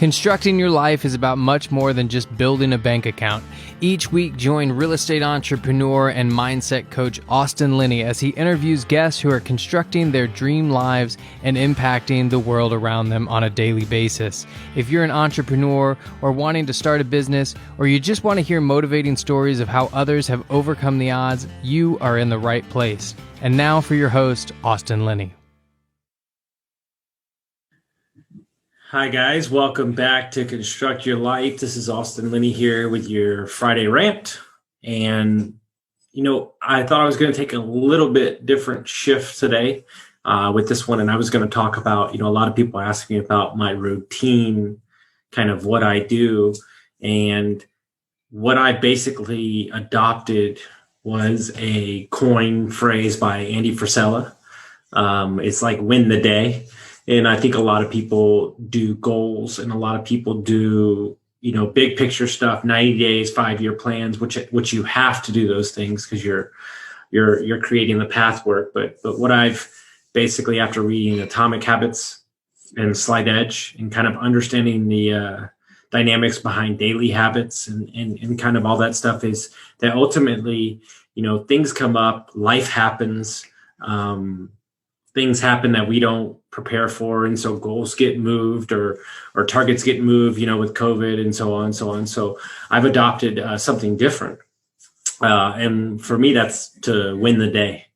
Constructing your life is about much more than just building a bank account. Each week, join real estate entrepreneur and mindset coach Austin Linney as he interviews guests who are constructing their dream lives and impacting the world around them on a daily basis. If you're an entrepreneur or wanting to start a business, or you just want to hear motivating stories of how others have overcome the odds, you are in the right place. And now for your host, Austin Linney. Hi guys, welcome back to Construct Your Life. This is Austin Linney here with your Friday rant. And, I thought I was going to take a little bit different shift today with this one. And I was going to talk about, a lot of people ask me about my routine, kind of what I do. And what I basically adopted was a coin phrase by Andy Frisella. It's like win the day. And I think a lot of people do goals, and a lot of people do, big picture stuff, 90 days, 5-year plans, which you have to do those things because you're creating the path work. But what I've basically, after reading Atomic Habits and Slight Edge and kind of understanding the dynamics behind daily habits and kind of all that stuff, is that ultimately, things come up, life happens, things happen that we don't prepare for. And so goals get moved or targets get moved, with COVID and so on and so on. So I've adopted something different. And for me, that's to win the day.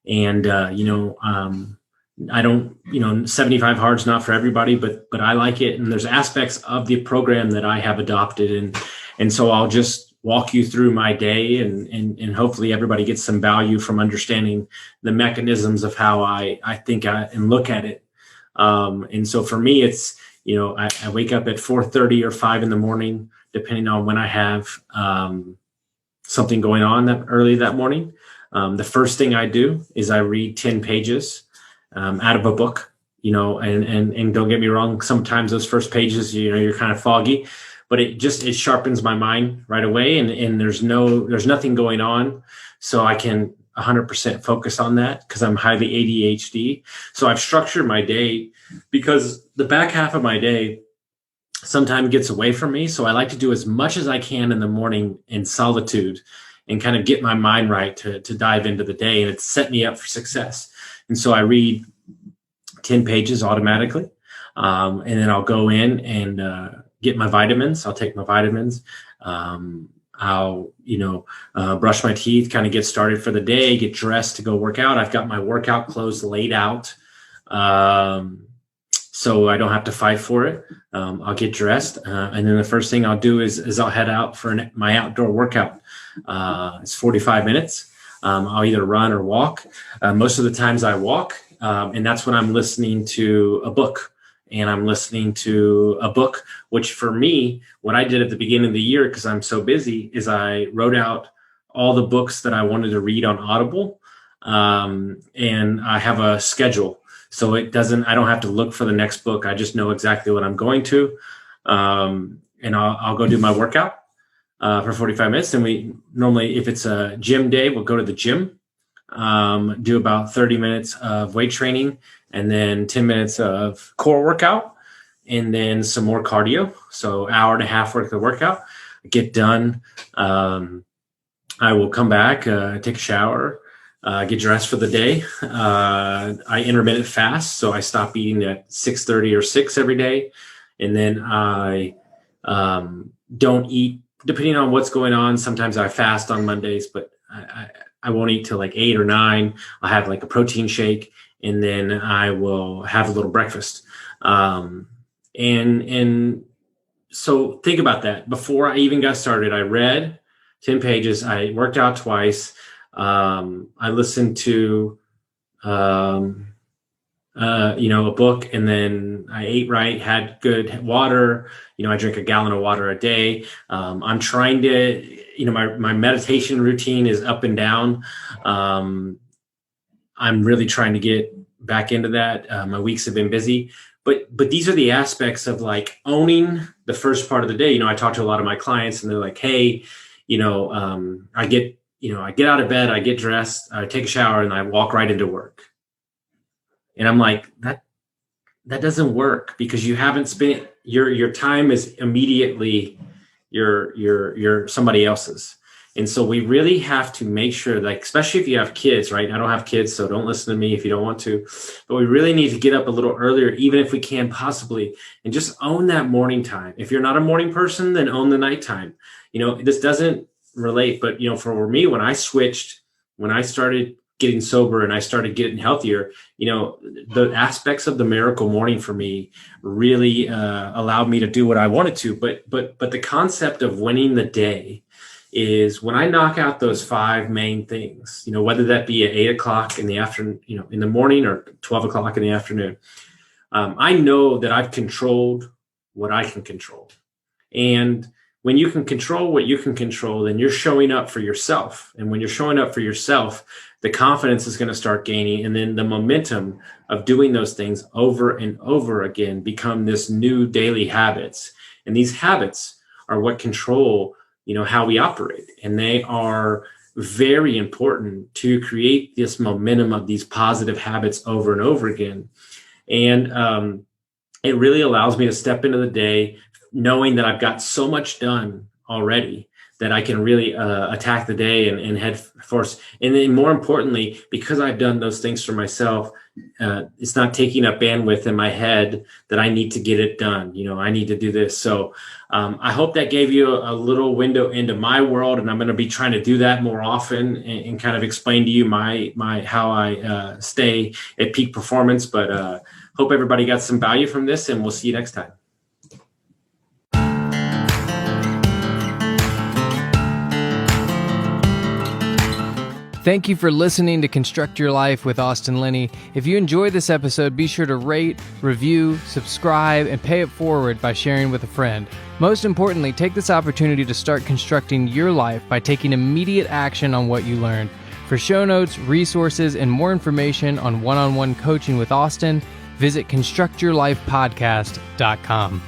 And, I don't, 75 hard's not for everybody, but I like it. And there's aspects of the program that I have adopted. And so I'll just walk you through my day and hopefully everybody gets some value from understanding the mechanisms of how I think and look at it. And so for me, it's, I wake up at 4:30 or 5 in the morning, depending on when I have something going on that early that morning. The first thing I do is I read 10 pages out of a book, and don't get me wrong, sometimes those first pages, you're kind of foggy, but it sharpens my mind right away. And there's nothing going on. So I can 100% focus on that because I'm highly ADHD. So I've structured my day because the back half of my day sometimes gets away from me. So I like to do as much as I can in the morning in solitude and kind of get my mind right to dive into the day. And it's set me up for success. And so I read 10 pages automatically. And then I'll go in and get my vitamins. I'll take my vitamins. I'll, brush my teeth, kind of get started for the day, get dressed to go work out. I've got my workout clothes laid out. So I don't have to fight for it. I'll get dressed. And then the first thing I'll do is I'll head out for my outdoor workout. It's 45 minutes. I'll either run or walk. Most of the times I walk. And that's when I'm listening to a book. And I'm listening to a book, which for me, what I did at the beginning of the year, because I'm so busy, is I wrote out all the books that I wanted to read on Audible. And I have a schedule. So I don't have to look for the next book. I just know exactly what I'm going to. And I'll go do my workout for 45 minutes. And we normally, if it's a gym day, we'll go to the gym, do about 30 minutes of weight training, and then 10 minutes of core workout, and then some more cardio. So hour and a half worth of workout. Get done. I will come back, take a shower, get dressed for the day. I intermittent fast, so I stop eating at 6:30 or 6 every day. And then I don't eat, depending on what's going on. Sometimes I fast on Mondays, but I won't eat till like 8 or 9. I'll have like a protein shake, and then I will have a little breakfast. And so think about that. Before I even got started, I read 10 pages. I worked out twice. I listened to, a book, and then I ate right, had good water. I drink a gallon of water a day. I'm trying to, my meditation routine is up and down. I'm really trying to get back into that. My weeks have been busy, but these are the aspects of like owning the first part of the day. I talk to a lot of my clients, and they're like, hey, I get out of bed, I get dressed, I take a shower, and I walk right into work. And I'm like, that doesn't work because you haven't spent your time is immediately your somebody else's. And so we really have to make sure, like, especially if you have kids, right? I don't have kids, so don't listen to me if you don't want to, but we really need to get up a little earlier, even if we can possibly, and just own that morning time. If you're not a morning person, then own the nighttime. This doesn't relate, but for me, when I started getting sober and I started getting healthier, the aspects of the miracle morning for me really allowed me to do what I wanted to. But the concept of winning the day is when I knock out those 5 main things, whether that be at 8 o'clock in the afternoon, in the morning, or 12 o'clock in the afternoon, I know that I've controlled what I can control. And when you can control what you can control, then you're showing up for yourself. And when you're showing up for yourself, the confidence is going to start gaining. And then the momentum of doing those things over and over again become this new daily habits. And these habits are what control how we operate. And they are very important to create this momentum of these positive habits over and over again. And it really allows me to step into the day knowing that I've got so much done already that I can really attack the day and head forth. And then more importantly, because I've done those things for myself, it's not taking up bandwidth in my head that I need to get it done. I need to do this. So I hope that gave you a little window into my world, and I'm going to be trying to do that more often and kind of explain to you my how I stay at peak performance. But hope everybody got some value from this, and we'll see you next time. Thank you for listening to Construct Your Life with Austin Linney. If you enjoyed this episode, be sure to rate, review, subscribe, and pay it forward by sharing with a friend. Most importantly, take this opportunity to start constructing your life by taking immediate action on what you learned. For show notes, resources, and more information on one-on-one coaching with Austin, visit constructyourlifepodcast.com.